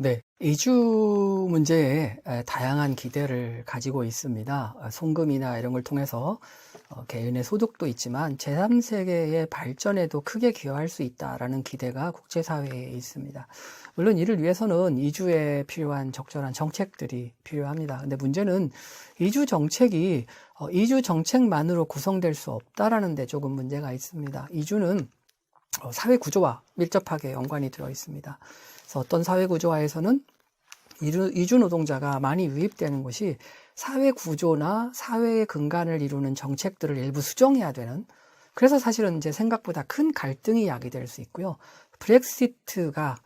네, 이주 문제에 다양한 기대를 가지고 있습니다. 송금이나 이런 걸 통해서 개인의 소득도 있지만 제3세계의 발전에도 크게 기여할 수 있다라는 기대가 국제사회에 있습니다. 물론 이를 위해서는 이주에 필요한 적절한 정책들이 필요합니다. 근데 문제는 이주 정책이 이주 정책만으로 구성될 수 없다라는 데 조금 문제가 있습니다. 이주는 사회 구조와 밀접하게 연관이 되어 있습니다. 그래서 어떤 사회 구조화에서는 이주 노동자가 많이 유입되는 것이 사회 구조나 사회의 근간을 이루는 정책들을 일부 수정해야 되는, 그래서 사실은 이제 생각보다 큰 갈등이 야기될 수 있고요. 브렉시트가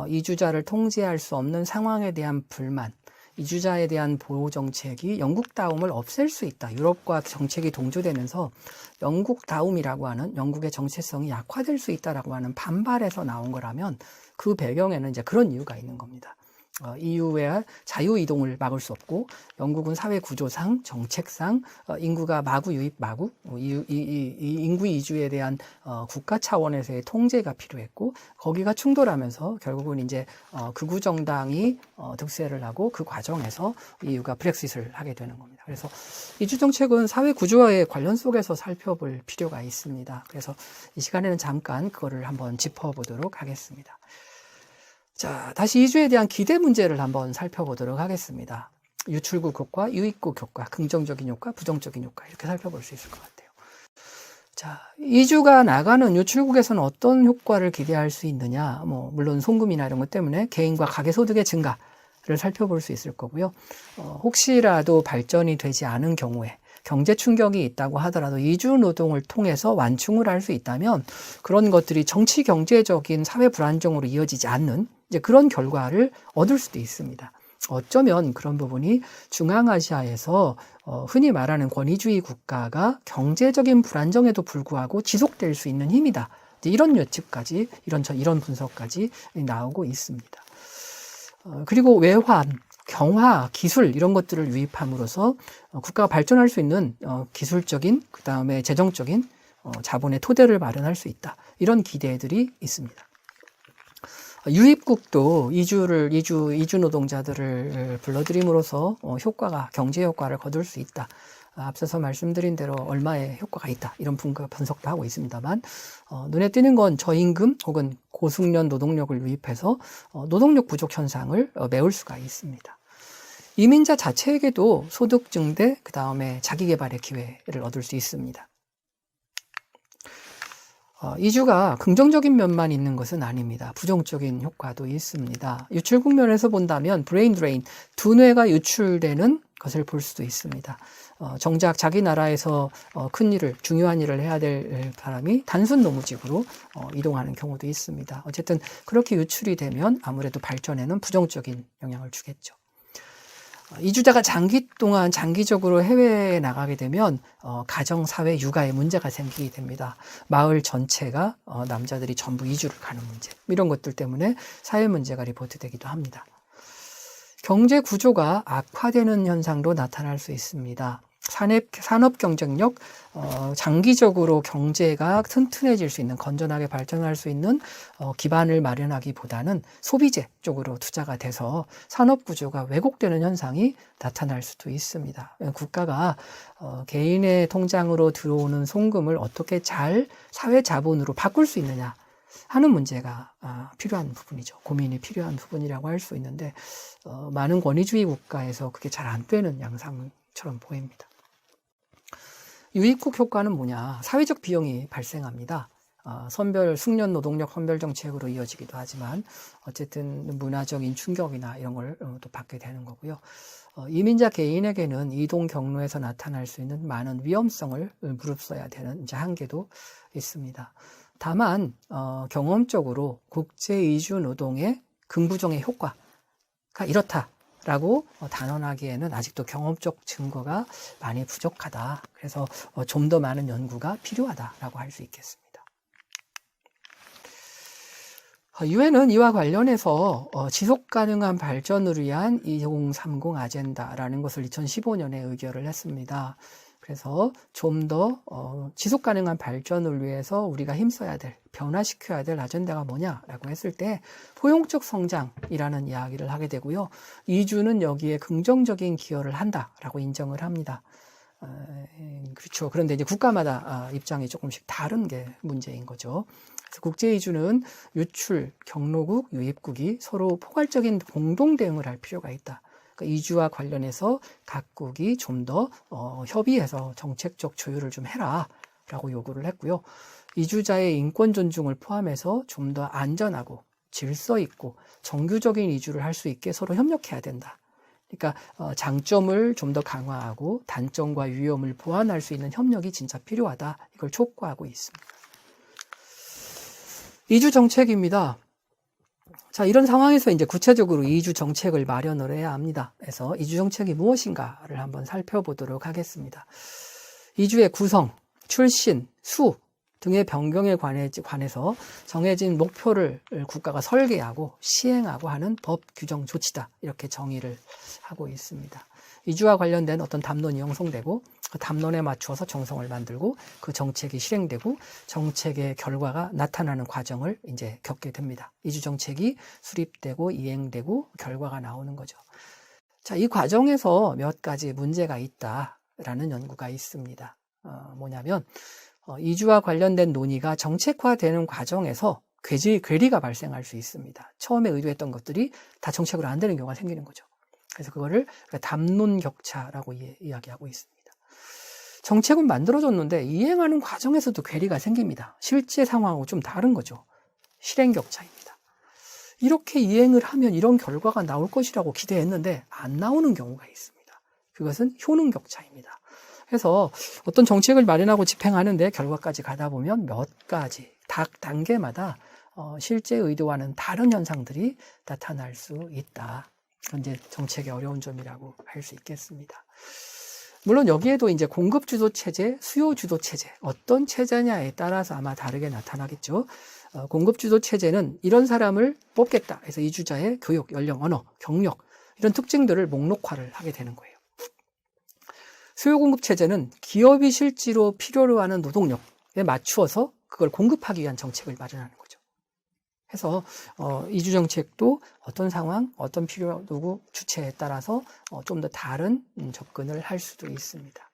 이주자를 통제할 수 없는 상황에 대한 불만, 이주자에 대한 보호 정책이 영국다움을 없앨 수 있다. 유럽과 정책이 동조되면서 영국다움이라고 하는 영국의 정체성이 약화될 수 있다라고 하는 반발에서 나온 거라면 그 배경에는 이제 그런 이유가 있는 겁니다. EU의 자유이동을 막을 수 없고 영국은 사회 구조상, 정책상 인구가 인구 이주에 대한 국가 차원에서의 통제가 필요했고 거기가 충돌하면서 결국은 이제 극우 정당이 득세를 하고 그 과정에서 EU가 브렉시트를 하게 되는 겁니다. 그래서 이주 정책은 사회 구조와의 관련 속에서 살펴볼 필요가 있습니다. 그래서 이 시간에는 잠깐 그거를 한번 짚어보도록 하겠습니다. 자, 다시 이주에 대한 기대 문제를 한번 살펴보도록 하겠습니다. 유출국 효과, 유입국 효과, 긍정적인 효과, 부정적인 효과 이렇게 살펴볼 수 있을 것 같아요. 자, 이주가 나가는 유출국에서는 어떤 효과를 기대할 수 있느냐? 물론 송금이나 이런 것 때문에 개인과 가계소득의 증가를 살펴볼 수 있을 거고요. 혹시라도 발전이 되지 않은 경우에 경제 충격이 있다고 하더라도 이주 노동을 통해서 완충을 할 수 있다면 그런 것들이 정치 경제적인 사회 불안정으로 이어지지 않는 이제 그런 결과를 얻을 수도 있습니다. 어쩌면 그런 부분이 중앙아시아에서 흔히 말하는 권위주의 국가가 경제적인 불안정에도 불구하고 지속될 수 있는 힘이다. 이런 예측까지, 이런 분석까지 나오고 있습니다. 그리고 외환, 경화, 기술 이런 것들을 유입함으로써 국가가 발전할 수 있는 기술적인 그다음에 재정적인 자본의 토대를 마련할 수 있다. 이런 기대들이 있습니다. 유입국도 이주 노동자들을 불러들임으로써 경제 효과를 거둘 수 있다. 앞서서 말씀드린 대로 얼마의 효과가 있다. 이런 분석도 하고 있습니다만 눈에 띄는 건 저임금 혹은 고숙련 노동력을 유입해서 노동력 부족 현상을 메울 수가 있습니다. 이민자 자체에게도 소득 증대, 그 다음에 자기개발의 기회를 얻을 수 있습니다. 이주가 긍정적인 면만 있는 것은 아닙니다. 부정적인 효과도 있습니다. 유출국 면에서 본다면 브레인 드레인, 두뇌가 유출되는 것을 볼 수도 있습니다. 정작 자기 나라에서 중요한 일을 해야 될 사람이 단순 노무직으로 이동하는 경우도 있습니다. 어쨌든 그렇게 유출이 되면 아무래도 발전에는 부정적인 영향을 주겠죠. 이주자가 장기적으로 해외에 나가게 되면 가정, 사회, 육아에 문제가 생기게 됩니다. 마을 전체가 남자들이 전부 이주를 가는 문제, 이런 것들 때문에 사회 문제가 리포트되기도 합니다. 경제 구조가 악화되는 현상도 나타날 수 있습니다. 산업 경쟁력, 장기적으로 경제가 튼튼해질 수 있는, 건전하게 발전할 수 있는 기반을 마련하기보다는 소비재 쪽으로 투자가 돼서 산업 구조가 왜곡되는 현상이 나타날 수도 있습니다. 국가가 개인의 통장으로 들어오는 송금을 어떻게 잘 사회 자본으로 바꿀 수 있느냐 하는 문제가 필요한 부분이죠. 고민이 필요한 부분이라고 할 수 있는데 많은 권위주의 국가에서 그게 잘 안 되는 양상처럼 보입니다. 유입국 효과는 뭐냐? 사회적 비용이 발생합니다. 숙련 노동력 선별 정책으로 이어지기도 하지만 어쨌든 문화적인 충격이나 이런 걸 또 받게 되는 거고요. 이민자 개인에게는 이동 경로에서 나타날 수 있는 많은 위험성을 무릅써야 되는 이제 한계도 있습니다. 다만 경험적으로 국제 이주 노동의 긍부정의 효과가 이렇다라고 단언하기에는 아직도 경험적 증거가 많이 부족하다. 그래서 좀 더 많은 연구가 필요하다라고 할 수 있겠습니다. 유엔은 이와 관련해서 지속 가능한 발전을 위한 2030 아젠다라는 것을 2015년에 의결을 했습니다. 그래서 좀 더 지속 가능한 발전을 위해서 우리가 힘써야 될, 변화시켜야 될 아젠다가 뭐냐라고 했을 때 포용적 성장이라는 이야기를 하게 되고요. 이주는 여기에 긍정적인 기여를 한다라고 인정을 합니다. 그렇죠. 그런데 이제 국가마다 입장이 조금씩 다른 게 문제인 거죠. 그래서 국제이주는 유출, 경로국, 유입국이 서로 포괄적인 공동 대응을 할 필요가 있다. 그러니까 이주와 관련해서 각국이 좀 더 협의해서 정책적 조율을 좀 해라라고 요구를 했고요. 이주자의 인권 존중을 포함해서 좀 더 안전하고 질서 있고 정규적인 이주를 할 수 있게 서로 협력해야 된다. 그러니까 장점을 좀 더 강화하고 단점과 위험을 보완할 수 있는 협력이 진짜 필요하다. 이걸 촉구하고 있습니다. 이주 정책입니다. 자, 이런 상황에서 이제 구체적으로 이주 정책을 마련을 해야 합니다. 그래서 이주 정책이 무엇인가를 한번 살펴보도록 하겠습니다. 이주의 구성, 출신, 수 등의 변경에 관해서 정해진 목표를 국가가 설계하고 시행하고 하는 법 규정 조치다. 이렇게 정의를 하고 있습니다. 이주와 관련된 어떤 담론이 형성되고 그 담론에 맞추어서 정성을 만들고 그 정책이 실행되고 정책의 결과가 나타나는 과정을 이제 겪게 됩니다. 이주 정책이 수립되고 이행되고 결과가 나오는 거죠. 자, 이 과정에서 몇 가지 문제가 있다라는 연구가 있습니다. 뭐냐면 이주와 관련된 논의가 정책화되는 과정에서 괴리가 발생할 수 있습니다. 처음에 의도했던 것들이 다 정책으로 안 되는 경우가 생기는 거죠. 그래서 그거를 담론 격차라고 이야기하고 있습니다. 정책은 만들어졌는데 이행하는 과정에서도 괴리가 생깁니다. 실제 상황하고 좀 다른 거죠. 실행 격차입니다. 이렇게 이행을 하면 이런 결과가 나올 것이라고 기대했는데 안 나오는 경우가 있습니다. 그것은 효능 격차입니다. 그래서 어떤 정책을 마련하고 집행하는데 결과까지 가다 보면 몇 가지, 각 단계마다 실제 의도와는 다른 현상들이 나타날 수 있다. 그건 이제 정책의 어려운 점이라고 할 수 있겠습니다. 물론 여기에도 이제 공급 주도 체제, 수요 주도 체제, 어떤 체제냐에 따라서 아마 다르게 나타나겠죠. 공급 주도 체제는 이런 사람을 뽑겠다 해서 이주자의 교육, 연령, 언어, 경력 이런 특징들을 목록화를 하게 되는 거예요. 수요 공급 체제는 기업이 실제로 필요로 하는 노동력에 맞추어서 그걸 공급하기 위한 정책을 마련하는 거죠. 해서 이주 정책도 어떤 상황, 어떤 필요, 누구, 주체에 따라서 좀 더 다른 접근을 할 수도 있습니다.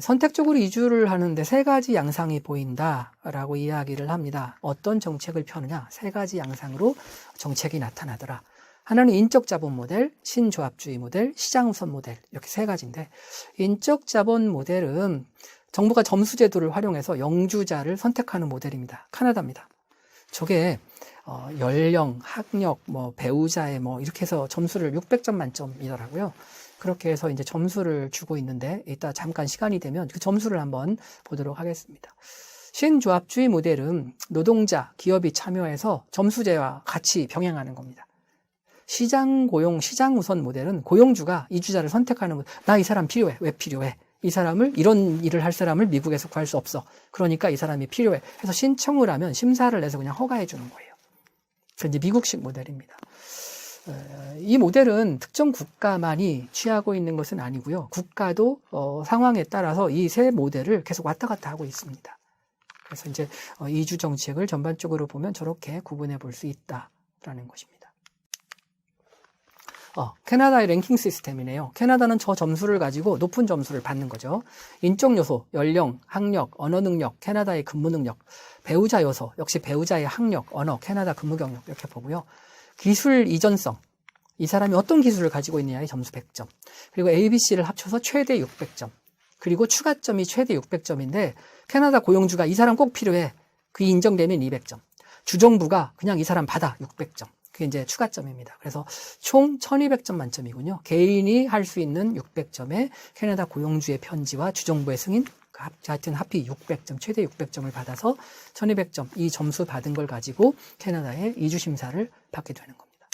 선택적으로 이주를 하는데 세 가지 양상이 보인다라고 이야기를 합니다. 어떤 정책을 펴느냐, 세 가지 양상으로 정책이 나타나더라. 하나는 인적 자본 모델, 신조합주의 모델, 시장 우선 모델 이렇게 세 가지인데 인적 자본 모델은 정부가 점수 제도를 활용해서 영주자를 선택하는 모델입니다. 카나다입니다. 저게 연령, 학력, 배우자의 이렇게 해서 점수를 600점 만점이더라고요. 그렇게 해서 이제 점수를 주고 있는데 이따 잠깐 시간이 되면 그 점수를 한번 보도록 하겠습니다. 신조합주의 모델은 노동자, 기업이 참여해서 점수제와 같이 병행하는 겁니다. 시장 고용, 시장 우선 모델은 고용주가 이주자를 선택하는 거예요. 나 이 사람 필요해. 왜 필요해? 이 사람을, 이런 일을 할 사람을 미국에서 구할 수 없어. 그러니까 이 사람이 필요해. 해서 신청을 하면 심사를 해서 그냥 허가해 주는 거예요. 그래서 이제 미국식 모델입니다. 이 모델은 특정 국가만이 취하고 있는 것은 아니고요. 국가도 상황에 따라서 이 세 모델을 계속 왔다 갔다 하고 있습니다. 그래서 이제 이주 정책을 전반적으로 보면 저렇게 구분해 볼 수 있다라는 것입니다. 캐나다의 랭킹 시스템이네요. 캐나다는 저 점수를 가지고 높은 점수를 받는 거죠. 인적 요소, 연령, 학력, 언어 능력, 캐나다의 근무 능력, 배우자 요소, 역시 배우자의 학력, 언어, 캐나다 근무 경력 이렇게 보고요. 기술 이전성, 이 사람이 어떤 기술을 가지고 있느냐의 점수 100점. 그리고 ABC를 합쳐서 최대 600점. 그리고 추가점이 최대 600점인데 캐나다 고용주가 이 사람 꼭 필요해. 그게 인정되면 200점. 주정부가 그냥 이 사람 받아 600점. 그게 이제 추가점입니다. 그래서 총 1200점 만점이군요. 개인이 할 수 있는 600점에 캐나다 고용주의 편지와 주정부의 승인, 하여튼 합이 600점, 최대 600점을 받아서 1200점, 이 점수 받은 걸 가지고 캐나다의 이주 심사를 받게 되는 겁니다.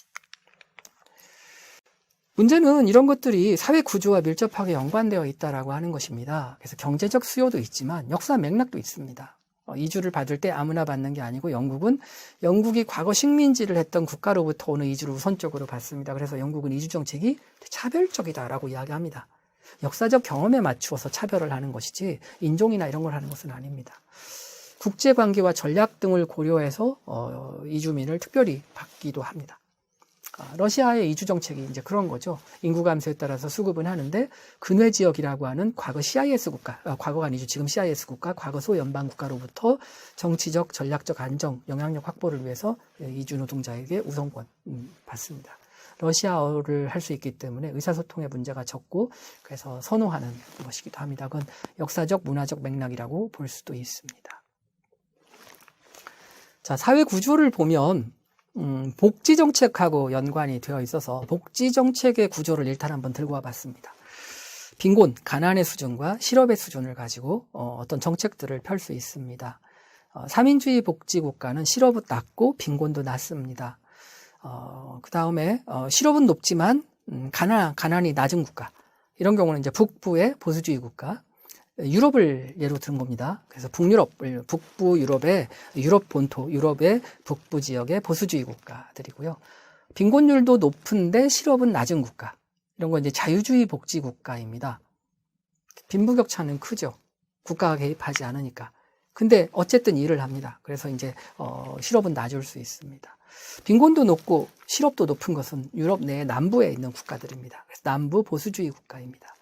문제는 이런 것들이 사회 구조와 밀접하게 연관되어 있다라고 하는 것입니다. 그래서 경제적 수요도 있지만 역사 맥락도 있습니다. 이주를 받을 때 아무나 받는 게 아니고 영국이 과거 식민지를 했던 국가로부터 오는 이주를 우선적으로 받습니다. 그래서 영국은 이주 정책이 차별적이다라고 이야기합니다. 역사적 경험에 맞추어서 차별을 하는 것이지 인종이나 이런 걸 하는 것은 아닙니다. 국제관계와 전략 등을 고려해서 이주민을 특별히 받기도 합니다. 러시아의 이주 정책이 이제 그런 거죠. 인구 감소에 따라서 수급은 하는데 근회 지역이라고 하는 과거 CIS 국가, 과거가 아니죠. 지금 CIS 국가, 과거 소연방 국가로부터 정치적, 전략적 안정, 영향력 확보를 위해서 이주 노동자에게 우선권 받습니다. 러시아어를 할 수 있기 때문에 의사소통의 문제가 적고 그래서 선호하는 것이기도 합니다. 그건 역사적, 문화적 맥락이라고 볼 수도 있습니다. 자, 사회 구조를 보면 복지 정책하고 연관이 되어 있어서 복지 정책의 구조를 일단 한번 들고 와봤습니다. 빈곤, 가난의 수준과 실업의 수준을 가지고 어떤 정책들을 펼 수 있습니다. 3인주의 복지 국가는 실업은 낮고 빈곤도 낮습니다. 그 다음에 실업은 높지만 가난이 낮은 국가. 이런 경우는 이제 북부의 보수주의 국가. 유럽을 예로 든 겁니다. 그래서 북부 유럽의 유럽 본토, 유럽의 북부 지역의 보수주의 국가들이고요. 빈곤율도 높은데 실업은 낮은 국가. 이런 건 이제 자유주의 복지 국가입니다. 빈부격차는 크죠. 국가가 개입하지 않으니까. 근데 어쨌든 일을 합니다. 그래서 이제 실업은 낮을 수 있습니다. 빈곤도 높고 실업도 높은 것은 유럽 내 남부에 있는 국가들입니다. 그래서 남부 보수주의 국가입니다.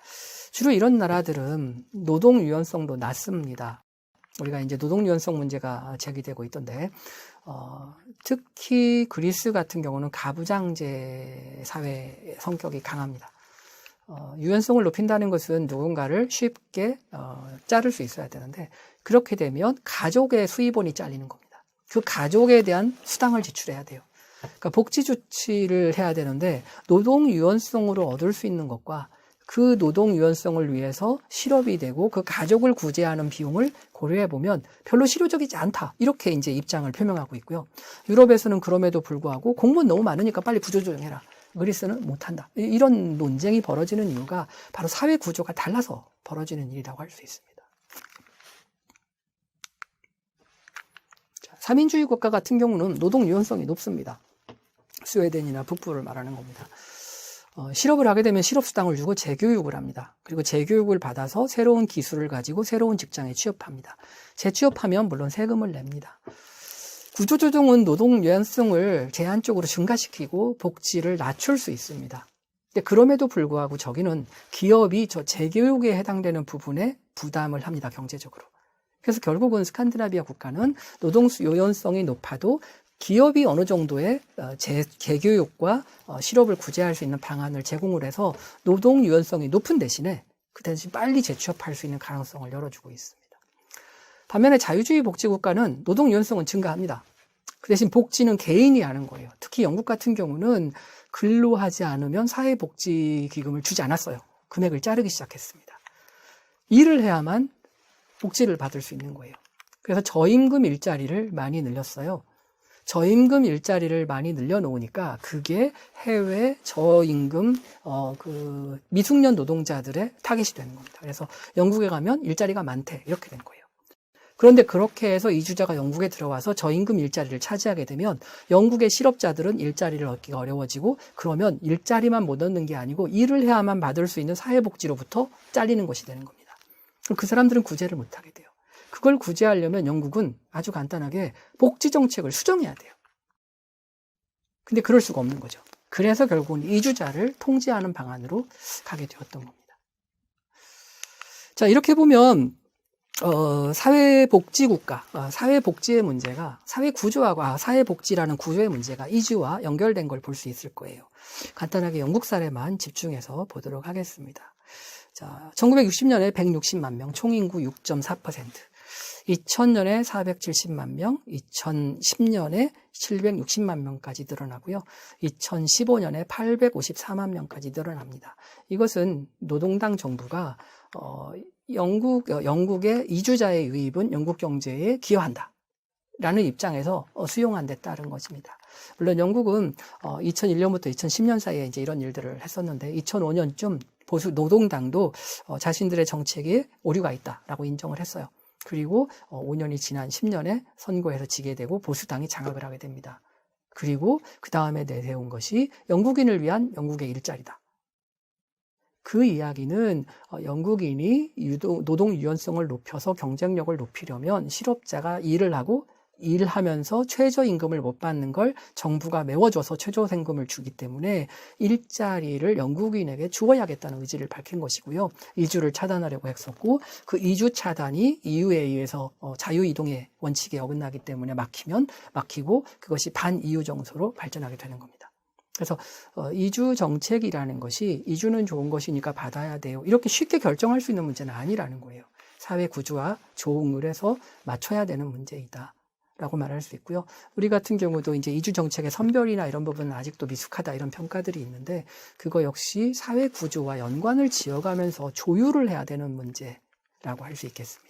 주로 이런 나라들은 노동 유연성도 낮습니다. 우리가 이제 노동 유연성 문제가 제기되고 있던데, 특히 그리스 같은 경우는 가부장제 사회 성격이 강합니다. 유연성을 높인다는 것은 누군가를 쉽게 자를 수 있어야 되는데, 그렇게 되면 가족의 수입원이 잘리는 겁니다. 그 가족에 대한 수당을 지출해야 돼요. 그러니까 복지 조치를 해야 되는데 노동 유연성으로 얻을 수 있는 것과 그 노동 유연성을 위해서 실업이 되고 그 가족을 구제하는 비용을 고려해 보면 별로 실효적이지 않다. 이렇게 이제 입장을 표명하고 있고요. 유럽에서는 그럼에도 불구하고 공무원 너무 많으니까 빨리 구조조정해라. 그리스는 못한다. 이런 논쟁이 벌어지는 이유가 바로 사회 구조가 달라서 벌어지는 일이라고 할 수 있습니다. 3인주의 국가 같은 경우는 노동 유연성이 높습니다. 스웨덴이나 북부를 말하는 겁니다. 실업을 하게 되면 실업수당을 주고 재교육을 합니다. 그리고 재교육을 받아서 새로운 기술을 가지고 새로운 직장에 취업합니다. 재취업하면 물론 세금을 냅니다. 구조조정은 노동 유연성을 제한적으로 증가시키고 복지를 낮출 수 있습니다. 근데 그럼에도 불구하고 저기는 기업이 저 재교육에 해당되는 부분에 부담을 합니다. 경제적으로. 그래서 결국은 스칸디나비아 국가는 노동 유연성이 높아도 기업이 어느 정도의 재교육과 실업을 구제할 수 있는 방안을 제공을 해서 노동 유연성이 높은 대신에 그 대신 빨리 재취업할 수 있는 가능성을 열어주고 있습니다. 반면에 자유주의 복지국가는 노동 유연성은 증가합니다. 그 대신 복지는 개인이 하는 거예요. 특히 영국 같은 경우는 근로하지 않으면 사회복지기금을 주지 않았어요. 금액을 자르기 시작했습니다. 일을 해야만 복지를 받을 수 있는 거예요. 그래서 저임금 일자리를 많이 늘렸어요. 저임금 일자리를 많이 늘려놓으니까 그게 해외 저임금 미숙련 노동자들의 타깃이 되는 겁니다. 그래서 영국에 가면 일자리가 많대 이렇게 된 거예요. 그런데 그렇게 해서 이주자가 영국에 들어와서 저임금 일자리를 차지하게 되면 영국의 실업자들은 일자리를 얻기가 어려워지고 그러면 일자리만 못 얻는 게 아니고 일을 해야만 받을 수 있는 사회복지로부터 잘리는 것이 되는 겁니다. 그럼 그 사람들은 구제를 못하게 돼요. 그걸 구제하려면 영국은 아주 간단하게 복지 정책을 수정해야 돼요. 근데 그럴 수가 없는 거죠. 그래서 결국은 이주자를 통제하는 방안으로 가게 되었던 겁니다. 자, 이렇게 보면 사회복지국가, 사회복지의 문제가 사회구조하고 사회복지라는 구조의 문제가 이주와 연결된 걸 볼 수 있을 거예요. 간단하게 영국 사례만 집중해서 보도록 하겠습니다. 자, 1960년에 160만 명, 총인구 6.4%. 2000년에 470만 명, 2010년에 760만 명까지 늘어나고요. 2015년에 854만 명까지 늘어납니다. 이것은 노동당 정부가 영국의 이주자의 유입은 영국 경제에 기여한다. 라는 입장에서 수용한 데 따른 것입니다. 물론 영국은 2001년부터 2010년 사이에 이제 이런 일들을 했었는데 2005년쯤 보수 노동당도 자신들의 정책에 오류가 있다라고 인정을 했어요. 그리고 5년이 지난 10년에 선거에서 지게 되고 보수당이 장악을 하게 됩니다. 그리고 그 다음에 내세운 것이 영국인을 위한 영국의 일자리다. 그 이야기는 영국인이 노동 유연성을 높여서 경쟁력을 높이려면 실업자가 일하면서 최저임금을 못 받는 걸 정부가 메워줘서 최저임금을 주기 때문에 일자리를 영국인에게 주어야겠다는 의지를 밝힌 것이고요. 이주를 차단하려고 했었고 그 이주 차단이 EU에 의해서 자유이동의 원칙에 어긋나기 때문에 막히고 그것이 반EU 정서로 발전하게 되는 겁니다. 그래서 이주 정책이라는 것이 이주는 좋은 것이니까 받아야 돼요. 이렇게 쉽게 결정할 수 있는 문제는 아니라는 거예요. 사회 구조와 조응을 해서 맞춰야 되는 문제이다. 라고 말할 수 있고요. 우리 같은 경우도 이제 이주 정책의 선별이나 이런 부분은 아직도 미숙하다 이런 평가들이 있는데 그거 역시 사회 구조와 연관을 지어가면서 조율을 해야 되는 문제라고 할 수 있겠습니다.